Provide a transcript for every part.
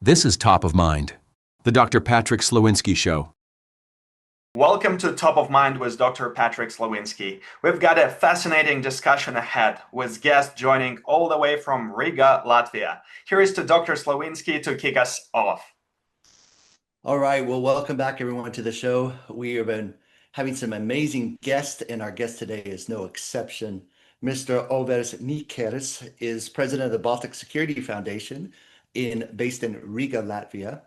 This is Top of Mind, the Dr. Patrick Slowinski Show. Welcome to Top of Mind with Dr. Patrick Slowinski. We've got a fascinating discussion ahead with guests joining all the way from Riga, Latvia. Here is to Dr. Slowinski to kick us off. All right, well, welcome back everyone to the show. We have been having some amazing guests, and our guest today is no exception. Mr. Olevs Nikers is president of the Baltic Security Foundation based in Riga, Latvia.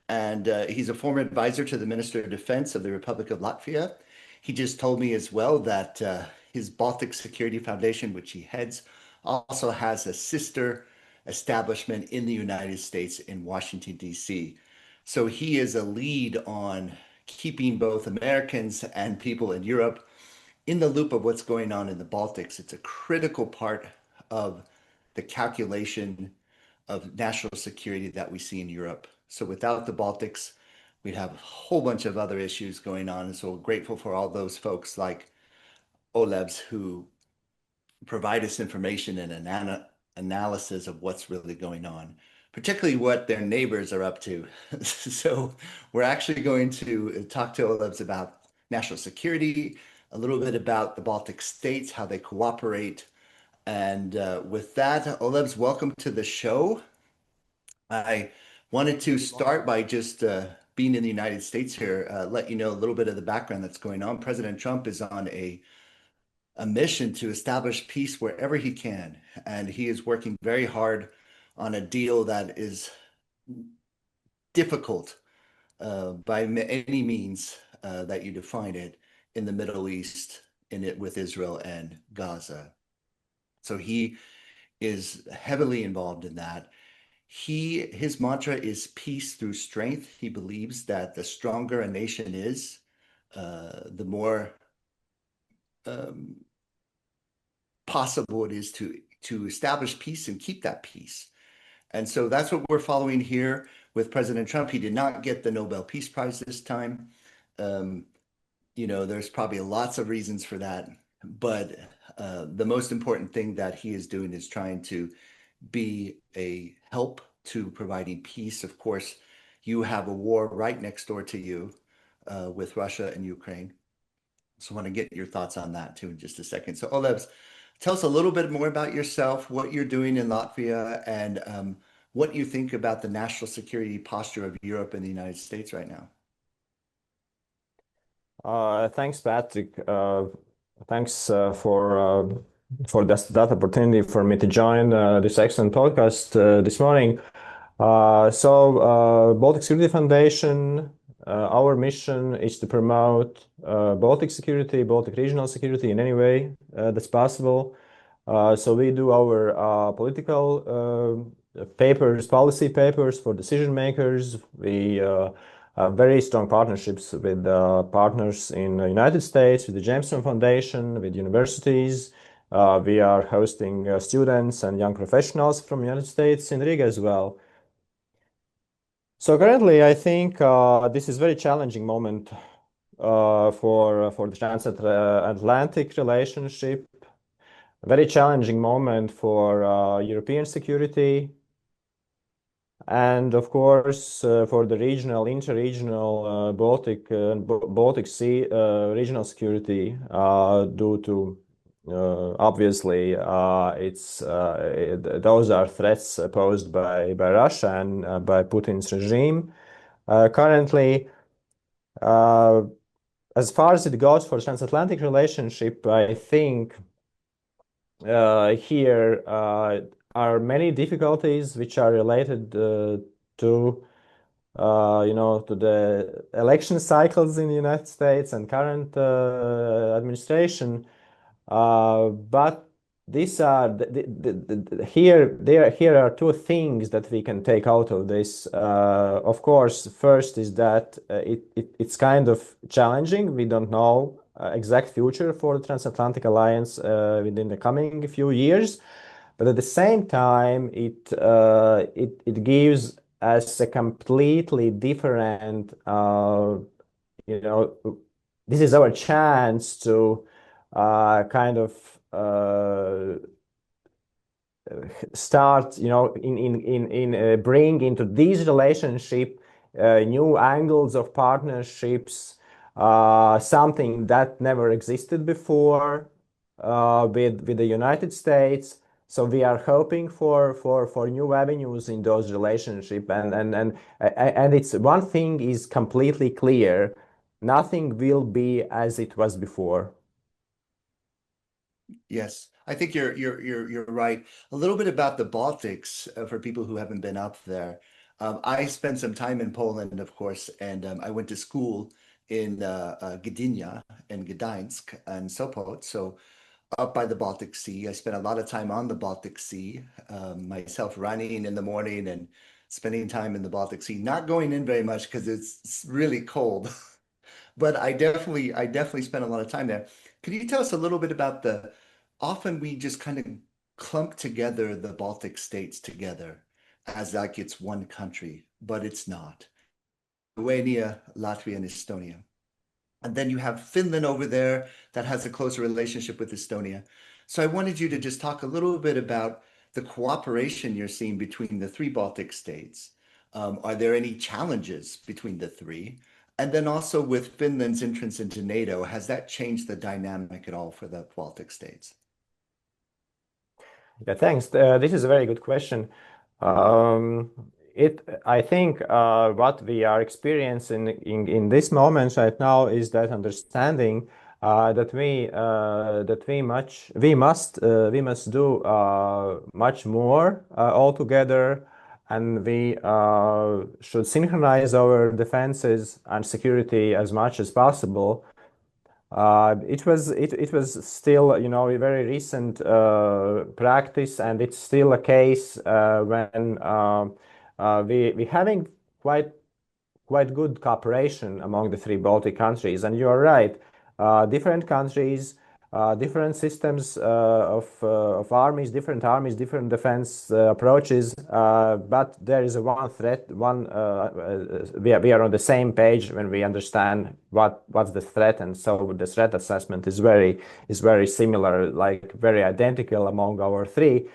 And he's a former advisor to the Minister of Defense of the Republic of Latvia. He just told me as well that his Baltic Security Foundation, which he heads, also has a sister establishment in the United States in Washington, D.C. So he is a lead on keeping both Americans and people in Europe in the loop of what's going on in the Baltics. It's a critical part of the calculation of national security that we see in Europe. So without the Baltics, we'd have a whole bunch of other issues going on. And so we're grateful for all those folks like Olevs who provide us information and an analysis of what's really going on, particularly what their neighbors are up to. So we're actually going to talk to Olevs about national security, a little bit about the Baltic states, how they cooperate. And with that, Olevs, welcome to the show. I wanted to start by just being in the United States here, let you know a little bit of the background that's going on. President Trump is on a mission to establish peace wherever he can, and he is working very hard on a deal that is difficult by any means that you define it in the Middle East, with Israel and Gaza. So he is heavily involved in that. His mantra is peace through strength. He believes that the stronger a nation is, the more possible it is to establish peace and keep that peace. And so that's what we're following here with President Trump. He did not get the Nobel Peace Prize this time. There's probably lots of reasons for that, but the most important thing that he is doing is trying to be a help to providing peace. Of course, you have a war right next door to you with Russia and Ukraine. So I want to get your thoughts on that too in just a second. So Olevs, tell us a little bit more about yourself, what you're doing in Latvia, and what you think about the national security posture of Europe and the United States right now. Thanks, Patrick. Thanks for that opportunity for me to join this excellent podcast this morning. Baltic Security Foundation, our mission is to promote Baltic security, Baltic regional security in any way that's possible. So we do our political papers, policy papers for decision makers. We have very strong partnerships with partners in the United States, with the Jameson Foundation, with universities. We are hosting students and young professionals from the United States in Riga as well. So currently, I think this is a very challenging moment for the transatlantic relationship, a very challenging moment for European security, and of course for the regional, interregional Baltic Sea regional security due to obviously those are threats posed by Russia and by Putin's regime currently. As far as it goes for transatlantic relationship, I think here are many difficulties which are related to the election cycles in the United States and current administration. But these are here are two things that we can take out of this. Of course, first is that it's kind of challenging. We don't know exact future for the transatlantic alliance within the coming few years, but at the same time, it gives us a completely different. This is our chance to kind of start, bring into this relationship new angles of partnerships, something that never existed before with the United States. So we are hoping for new avenues in those relationships, and it's one thing is completely clear: nothing will be as it was before. Yes, I think you're right. A little bit about the Baltics for people who haven't been up there. I spent some time in Poland, of course, and I went to school in Gdynia and Gdańsk and Sopot, so up by the Baltic Sea. I spent a lot of time on the Baltic Sea, myself running in the morning and spending time in the Baltic Sea, not going in very much because it's really cold. But I definitely spent a lot of time there. Could you tell us a little bit about often we just kind of clump together the Baltic states together as like it's one country, but it's not. Lithuania, Latvia, and Estonia. And then you have Finland over there that has a closer relationship with Estonia. So I wanted you to just talk a little bit about the cooperation you're seeing between the three Baltic states. Are there any challenges between the three? And then also with Finland's entrance into NATO, has that changed the dynamic at all for the Baltic states? Yeah, thanks. This is a very good question. I think what we are experiencing in this moment right now is that understanding that we must do much more all together, and we should synchronize our defenses and security as much as possible. It was still, a very recent practice, and it's still a case when we having quite good cooperation among the three Baltic countries. And you are right, different countries, different systems of armies, different defense approaches. But there is one threat. We are on the same page when we understand what's the threat, and so the threat assessment is very similar, like very identical among our three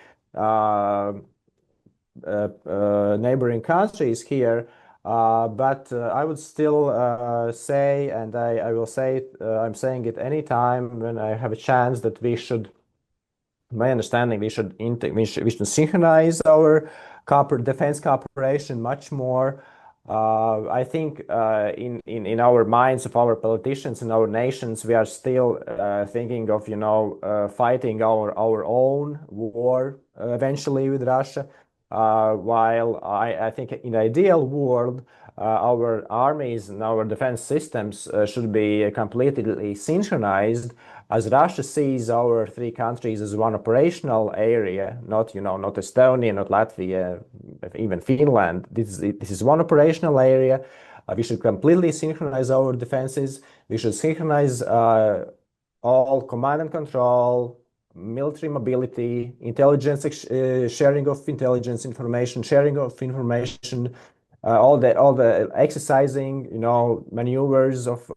neighboring countries here. But I would still say, and I will say it, I'm saying it anytime when I have a chance, that my understanding, we should synchronize our defense cooperation much more. I think in our minds of our politicians in our nations, we are still thinking of fighting our own war eventually with Russia. While I think in the ideal world, our armies and our defense systems should be completely synchronized, as Russia sees our three countries as one operational area, not Estonia, not Latvia, even Finland. This is one operational area. We should completely synchronize our defenses. We should synchronize all command and control, military mobility, intelligence, sharing of intelligence information, all the exercising, maneuvers of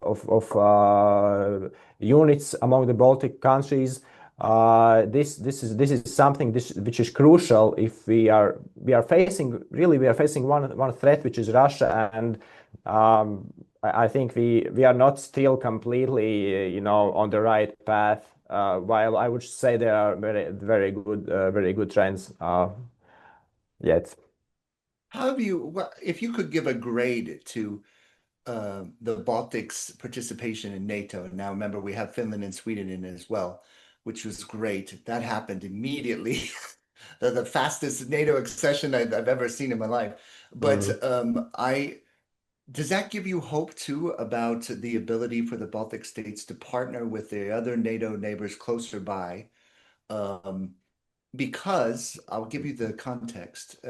units among the Baltic countries. This is something which is crucial if we are facing one threat, which is Russia, and I think we are not still completely on the right path. While I would say there are very good trends yet. If you could give a grade to the Baltics' participation in NATO? Now, remember, we have Finland and Sweden in it as well, which was great. That happened immediately. The fastest NATO accession I've ever seen in my life. But does that give you hope too about the ability for the Baltic states to partner with the other NATO neighbors closer by? Because I'll give you the context.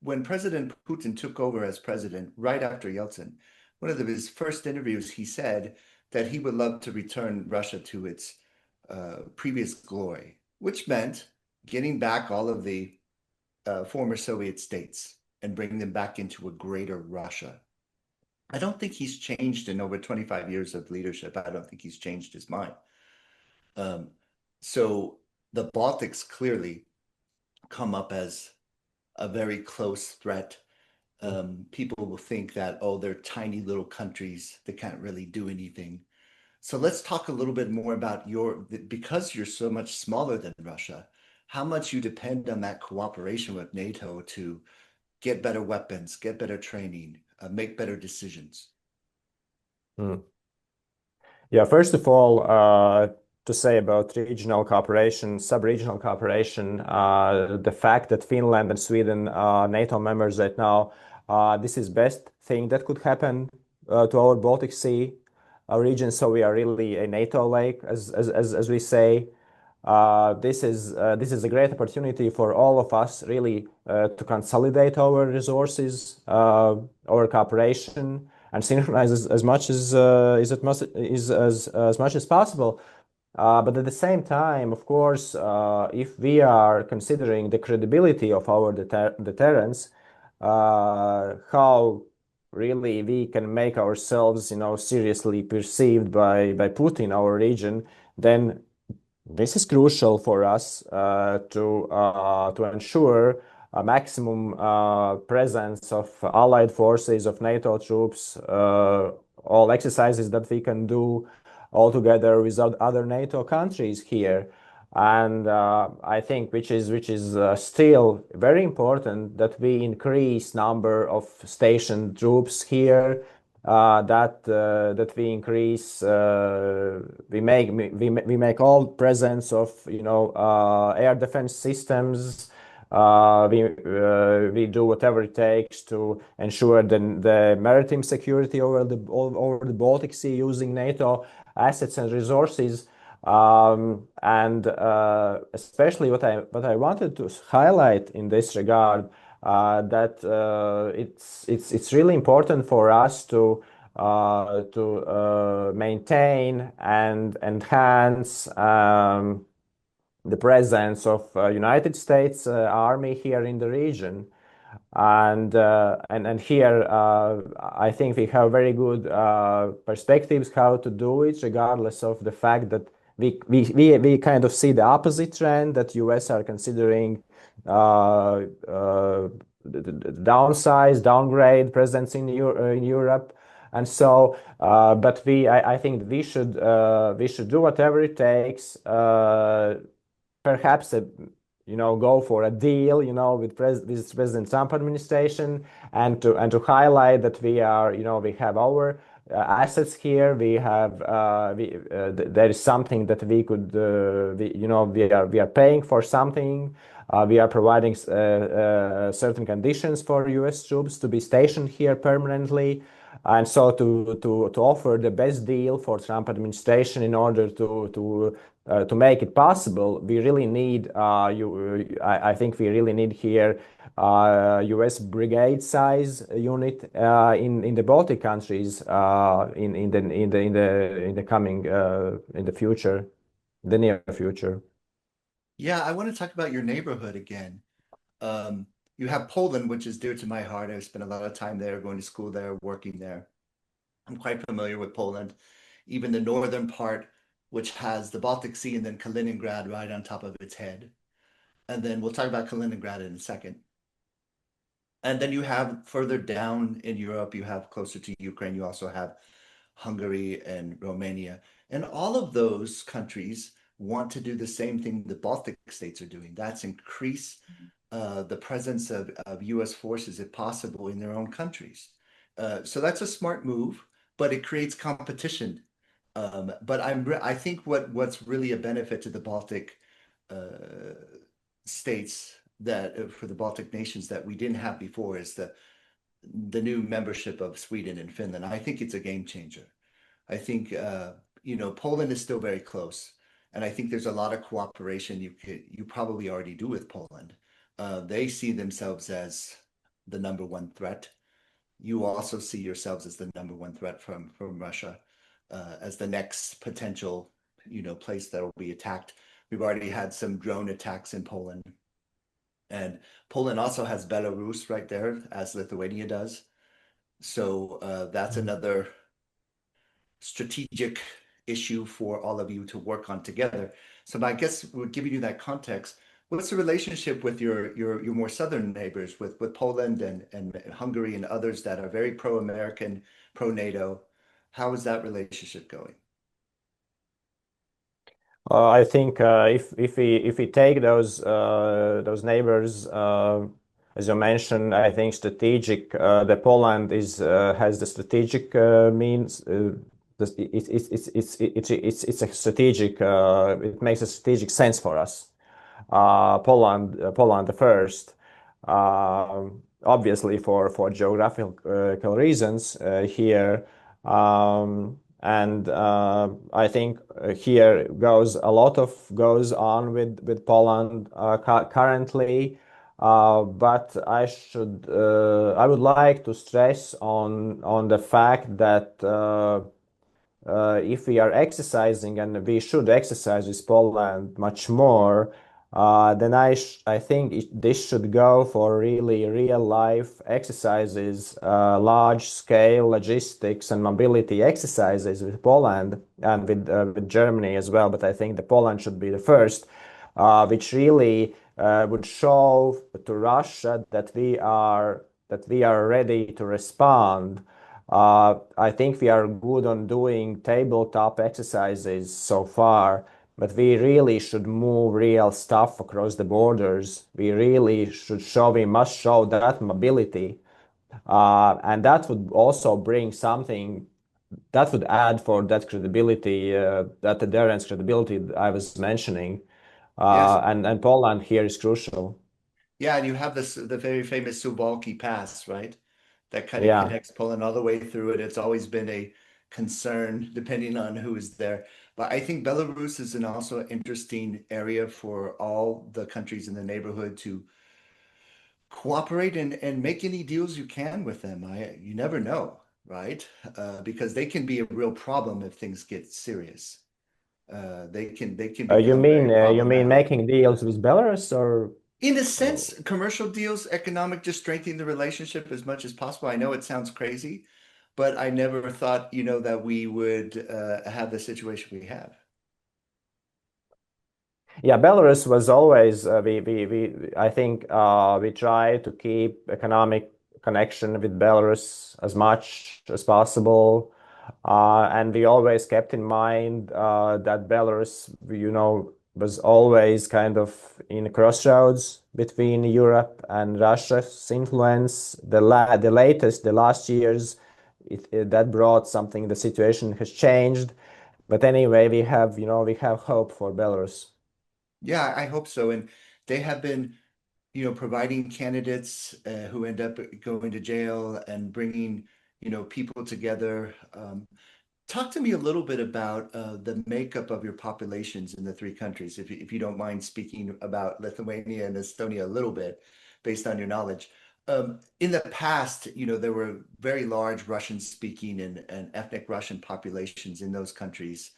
When President Putin took over as president right after Yeltsin, one of his first interviews, he said that he would love to return Russia to its previous glory, which meant getting back all of the former Soviet states and bringing them back into a greater Russia. I don't think he's changed in over 25 years of leadership. I don't think he's changed his mind. So the Baltics clearly come up as a very close threat. People will think that, oh, they're tiny little countries, they can't really do anything. So let's talk a little bit more about because you're so much smaller than Russia, how much you depend on that cooperation with NATO to get better weapons, get better training, make better decisions. Yeah, first of all, to say about regional cooperation, sub-regional cooperation, the fact that Finland and Sweden are NATO members right now, this is best thing that could happen to our Baltic Sea region. So we are really a NATO lake, as we say. This is a great opportunity for all of us really to consolidate our resources, our cooperation, and synchronize as much as possible. But at the same time, of course, if we are considering the credibility of our deterrence, how really we can make ourselves, seriously perceived by Putin, our region, then this is crucial for us to ensure a maximum presence of allied forces, of NATO troops, all exercises that we can do all together with other NATO countries here. And I think which is still very important that we increase number of stationed troops here, that we increase, we make all presence of air defense systems. We do whatever it takes to ensure the maritime security over the Baltic Sea using NATO assets and resources. And especially what I wanted to highlight in this regard, that it's really important for us to maintain and enhance the presence of United States Army here in the region. And here I think we have very good perspectives how to do it, regardless of the fact that we kind of see the opposite trend, that US are considering downgrade presence in Europe. And so, but I think we should do whatever it takes, perhaps go for a deal, with President Trump administration, and to highlight that we have our assets here. We have there is something that we could we are paying for something. We are providing certain conditions for US troops to be stationed here permanently. And so to offer the best deal for Trump administration in order to make it possible, we really need I think we really need here US brigade size unit in the Baltic countries in the coming in the future, the near future. Yeah, I want to talk about your neighborhood again. You have Poland, which is dear to my heart. I've spent a lot of time there, going to school there, working there. I'm quite familiar with Poland, even the northern part, which has the Baltic Sea and then Kaliningrad right on top of its head. And then we'll talk about Kaliningrad in a second. And then you have further down in Europe, you have closer to Ukraine, you also have Hungary and Romania. And all of those countries want to do the same thing the Baltic states are doing. That's increase the presence of US forces, if possible, in their own countries. So that's a smart move, but it creates competition. But I think what's really a benefit to the Baltic states, that for the Baltic nations, that we didn't have before, is the new membership of Sweden and Finland. I think it's a game changer. I think Poland is still very close, and I think there's a lot of cooperation you probably already do with Poland. They see themselves as the number one threat. You also see yourselves as the number one threat from Russia, as the next potential place that will be attacked. We've already had some drone attacks in Poland. And Poland also has Belarus right there, as Lithuania does. So that's another strategic issue for all of you to work on together. So I guess we're giving you that context. What's the relationship with your more southern neighbors, with Poland and Hungary and others that are very pro-American, pro-NATO? How is that relationship going? I think if we take those neighbors, as you mentioned, I think strategic. The Poland is has the strategic means. It's a strategic. It makes a strategic sense for us. Poland the first, obviously for geographical reasons here. And I think here goes on with Poland currently. But I would like to stress on the fact that if we are exercising, and we should exercise with Poland much more, then I think this should go for really real life exercises, large scale logistics and mobility exercises with Poland and with Germany as well. But I think the Poland should be the first, which really would show to Russia that we are ready to respond. I think we are good on doing tabletop exercises so far, but we really should move real stuff across the borders. We must show that mobility. And that would also bring something that would add for that credibility, that adherence credibility I was mentioning. Yes. And Poland here is crucial. Yeah, and you have the very famous Suwalki Pass, right? That kind of Yeah. connects Poland all the way through it. It's always been a concern depending on who is there. But I think Belarus is an also interesting area for all the countries in the neighborhood to cooperate and make any deals you can with them. You never know, right? Because they can be a real problem if things get serious. They can become very You mean problematic. making deals with Belarus or? In a sense, commercial deals, economic, just strengthening the relationship as much as possible. I know it sounds crazy, but I never thought, that we would have the situation we have. Yeah, Belarus was always I think we try to keep economic connection with Belarus as much as possible, and we always kept in mind that Belarus, was always kind of in a crossroads between Europe and Russia's influence. The last years, that brought something. The situation has changed, but anyway, we have hope for Belarus. Yeah, I hope so. And they have been, providing candidates who end up going to jail and bringing, people together. Talk to me a little bit about the makeup of your populations in the three countries, if you don't mind speaking about Lithuania and Estonia a little bit, based on your knowledge. In the past, there were very large Russian-speaking and ethnic Russian populations in those countries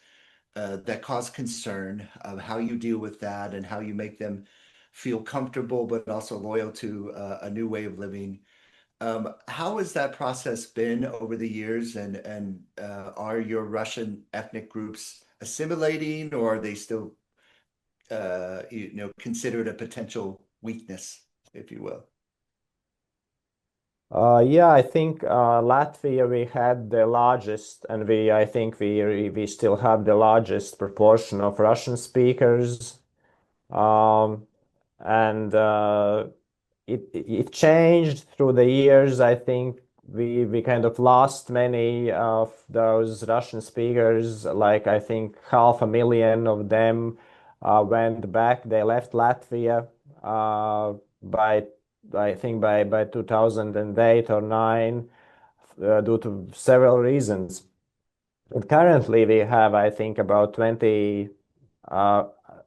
that cause concern of how you deal with that and how you make them feel comfortable, but also loyal to a new way of living. How has that process been over the years, and are your Russian ethnic groups assimilating, or are they still, considered a potential weakness, if you will? Yeah, I think Latvia we had the largest, and I think we still have the largest proportion of Russian speakers, and it changed through the years. I think we kind of lost many of those Russian speakers. Like I think 500,000 of them went back. They left Latvia by I think by 2008 or 9 due to several reasons. But currently we have I think about 20 uh,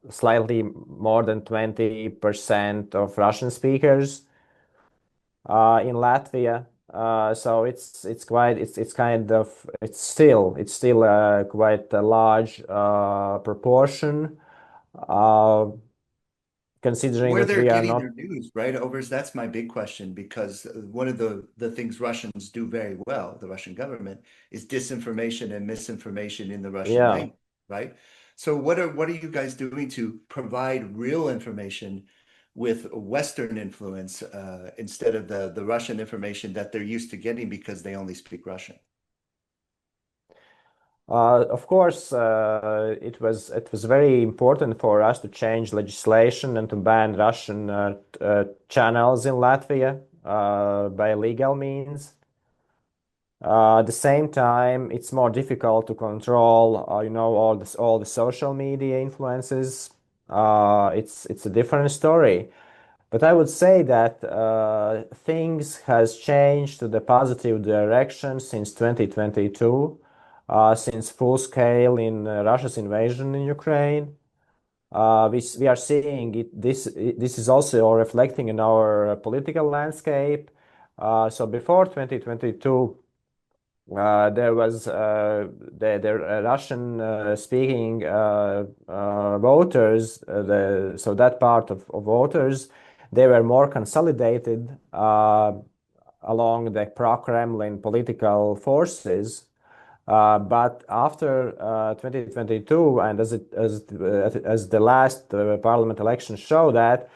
slightly more than 20% of Russian speakers in Latvia. So it's kind of it's still quite a large proportion, uh, considering Where that they're we are getting not. their news, right? Overs, that's my big question, because one of the things Russians do very well, the Russian government, is disinformation and misinformation in the Russian Yeah. language, right? So what are you guys doing to provide real information with Western influence instead of the Russian information that they're used to getting because they only speak Russian? Of course, it was very important for us to change legislation and to ban Russian channels in Latvia by legal means. At the same time, it's more difficult to control, all the social media influences. It's a different story. But I would say that things has changed to the positive direction since 2022, since full scale in Russia's invasion in Ukraine. We are seeing it. This is also reflecting in our political landscape. So before 2022, there was the Russian speaking voters, so that part of voters, they were more consolidated along the pro-Kremlin political forces. But after 2022, and as the last parliament election show that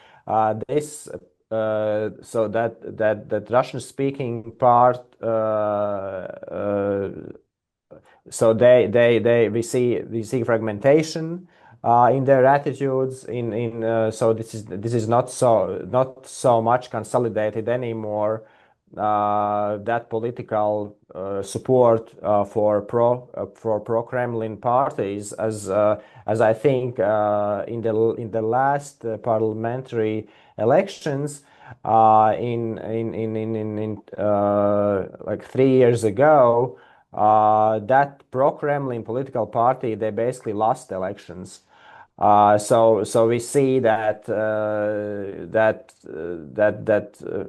this so that Russian speaking part, so we see fragmentation in their attitudes. So this is not so much consolidated anymore. That political support for pro-Kremlin parties, as I think in the last parliamentary elections in like 3 years ago, that pro-Kremlin political party, they basically lost elections. So we see that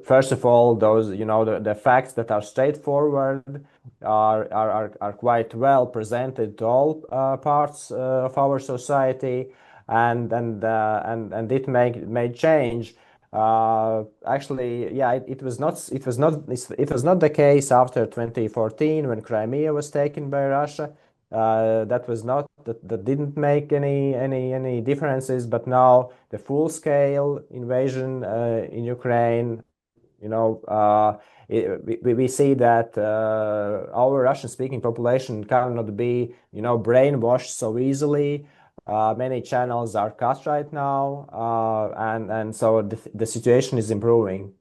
first of all, those the facts that are straightforward are quite well presented to all parts of our society, and it made change. Actually, yeah, it was not the case after 2014 when Crimea was taken by Russia. That didn't make any differences. But now the full scale invasion in Ukraine, we see that our Russian speaking population cannot be brainwashed so easily. Many channels are cut right now, and so the situation is improving.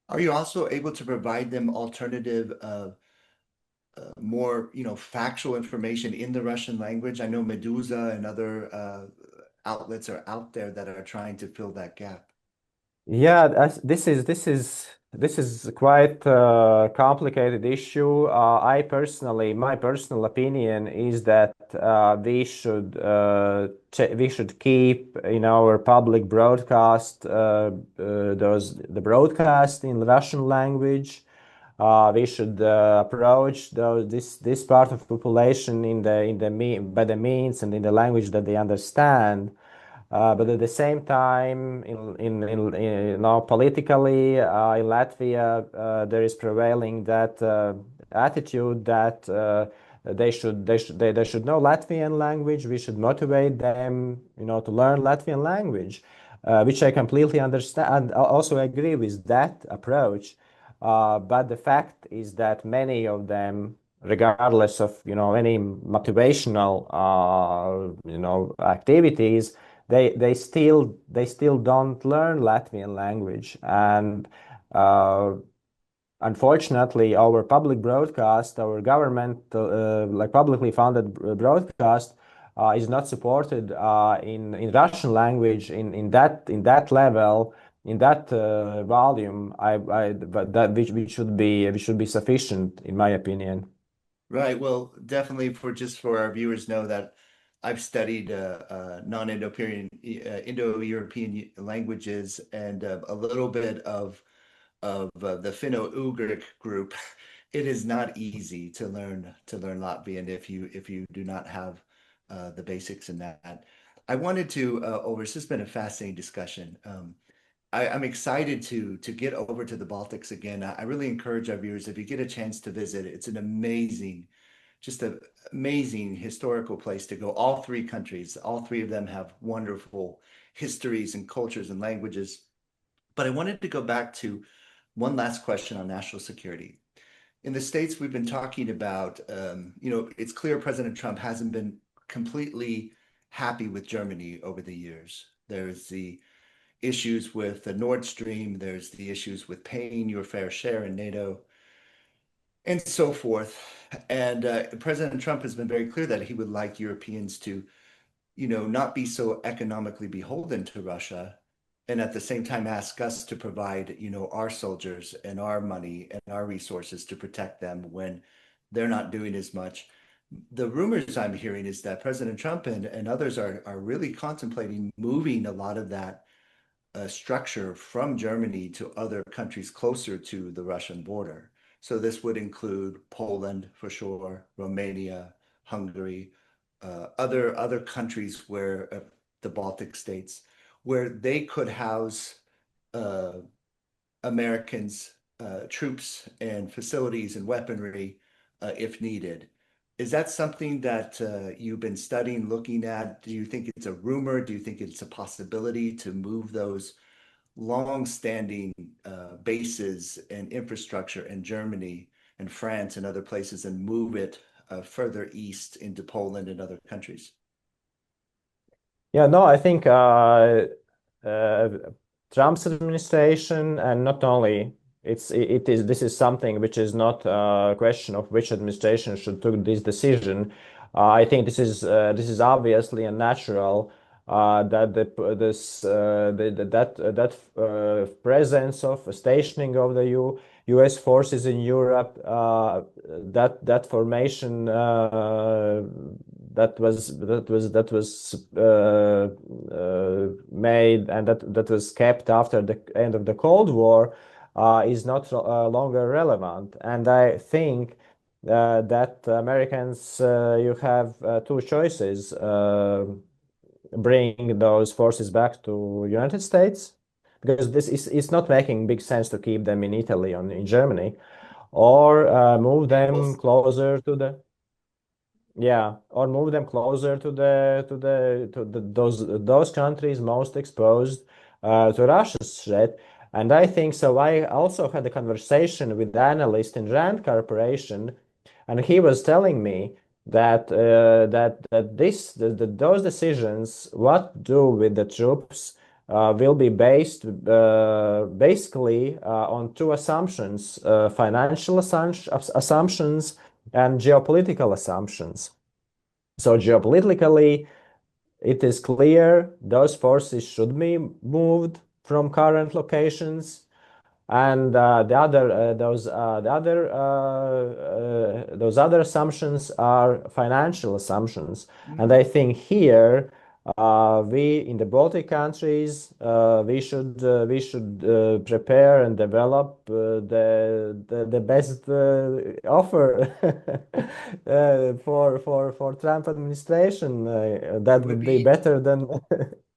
Are you also able to provide them alternative more factual information in the Russian language? I know Medusa and other outlets are out there that are trying to fill that gap. Yeah, this is quite a complicated issue. My personal opinion is that we should keep in our public broadcast the broadcast in Russian language. We should approach this part of population by the means and in the language that they understand. But at the same time, now politically in Latvia, there is prevailing that attitude that they should know Latvian language. We should motivate them, to learn Latvian language, which I completely understand. I also agree with that approach. But the fact is that many of them, regardless of any motivational activities, they still don't learn Latvian language. And unfortunately, our public broadcast, our government like publicly funded broadcast is not supported in Russian language in that level, in that volume. But that we should be sufficient, in my opinion. Right. Well, definitely for our viewers know that I've studied Indo-European languages and a little bit of the Finno-Ugric group. It is not easy to learn Latvian if you do not have the basics in that. I wanted to this has been a fascinating discussion. I'm excited to get over to the Baltics again. I really encourage our viewers, if you get a chance to visit, it's an amazing just an amazing historical place to go. All three countries, all three of them have wonderful histories and cultures and languages. But I wanted to go back to one last question on national security. In the States, we've been talking about, it's clear President Trump hasn't been completely happy with Germany over the years. There's the issues with the Nord Stream, there's the issues with paying your fair share in NATO, and so forth. And President Trump has been very clear that he would like Europeans to, not be so economically beholden to Russia, and at the same time ask us to provide, our soldiers and our money and our resources to protect them when they're not doing as much. The rumors I'm hearing is that President Trump and others are really contemplating moving a lot of that structure from Germany to other countries closer to the Russian border. So this would include Poland for sure, Romania, Hungary, other countries where the Baltic states, where they could house Americans, troops and facilities and weaponry if needed. Is that something that you've been studying, looking at? Do you think it's a rumor? Do you think it's a possibility to move those long-standing bases and infrastructure in Germany and France and other places and move it further east into Poland and other countries? Yeah, no, I think Trump's administration, and not only this is something which is not a question of which administration should take this decision. I think this is obviously a natural that presence of stationing of the U.S. forces in Europe, that formation that was made and that was kept after the end of the Cold War is not longer relevant. And I think that Americans, you have two choices: bring those forces back to United States, because this is not making big sense to keep them in Italy or in Germany, or move them closer to the or move them closer to those countries most exposed to Russia's threat. And I think so. I also had a conversation with the analyst in Rand Corporation, and he was telling me that those decisions, what to do with the troops, will be based basically on two assumptions: financial assumptions and geopolitical assumptions. So geopolitically, it is clear those forces should be moved from current locations, and those other assumptions are financial assumptions. And I think here we in the Baltic countries we should prepare and develop the best offer for Trump administration that would be better than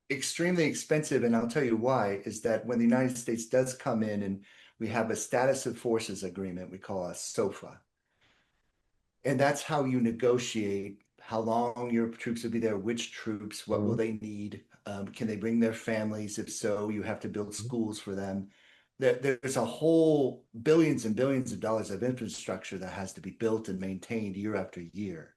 extremely expensive. And I'll tell you why, is that when the United States does come in and we have a status of forces agreement, we call a SOFA. And that's how you negotiate how long your troops will be there, which troops, what will they need? Can they bring their families? If so, you have to build schools for them. There's a whole billions and billions of dollars of infrastructure that has to be built and maintained year after year.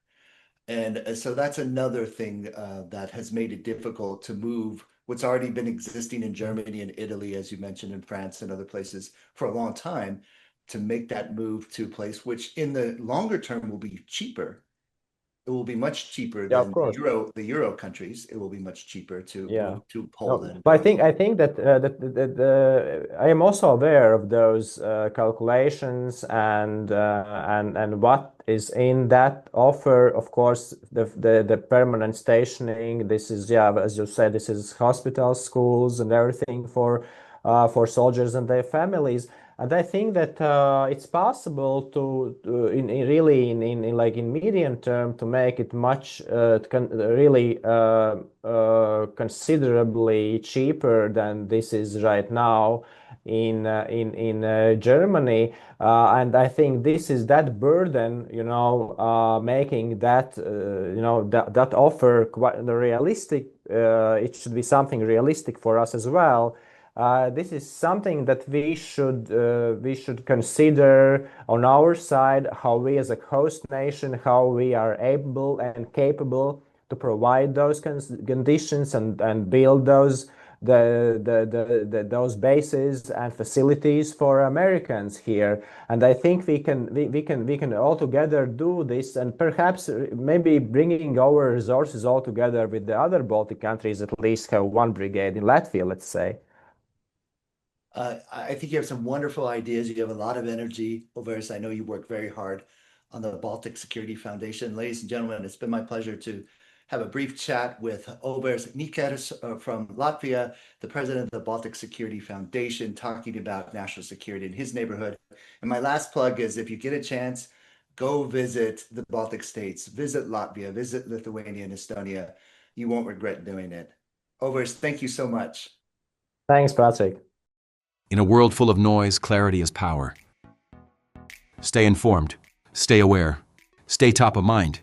And so that's another thing that has made it difficult to move what's already been existing in Germany and Italy, as you mentioned, in France and other places for a long time, to make that move to a place which in the longer term will be cheaper. It will be much cheaper than the Euro countries. It will be much cheaper to move to Poland. No, but I think that I am also aware of those calculations and what is in that offer. Of course, the permanent stationing. This is as you said, this is hospitals, schools, and everything for soldiers and their families. And I think that it's possible to in medium term to make it much really considerably cheaper than this is right now. in Germany, and I think this is that burden, making that that offer quite realistic. It should be something realistic for us as well. This is something that we should consider on our side, how we as a host nation, how we are able and capable to provide those conditions and build those those bases and facilities for Americans here. And I think we can all together do this, and perhaps maybe bringing our resources all together with the other Baltic countries, at least have one brigade in Latvia, let's say. I think you have some wonderful ideas. You have a lot of energy, Olevs. I know you work very hard on the Baltic Security Foundation. Ladies and gentlemen, it's been my pleasure to have a brief chat with Olevs Nikers from Latvia, the president of the Baltic Security Foundation, talking about national security in his neighborhood. And my last plug is, if you get a chance, go visit the Baltic states, visit Latvia, visit Lithuania and Estonia. You won't regret doing it. Olevs, thank you so much. Thanks, Patrick. In a world full of noise, clarity is power. Stay informed, stay aware, stay top of mind.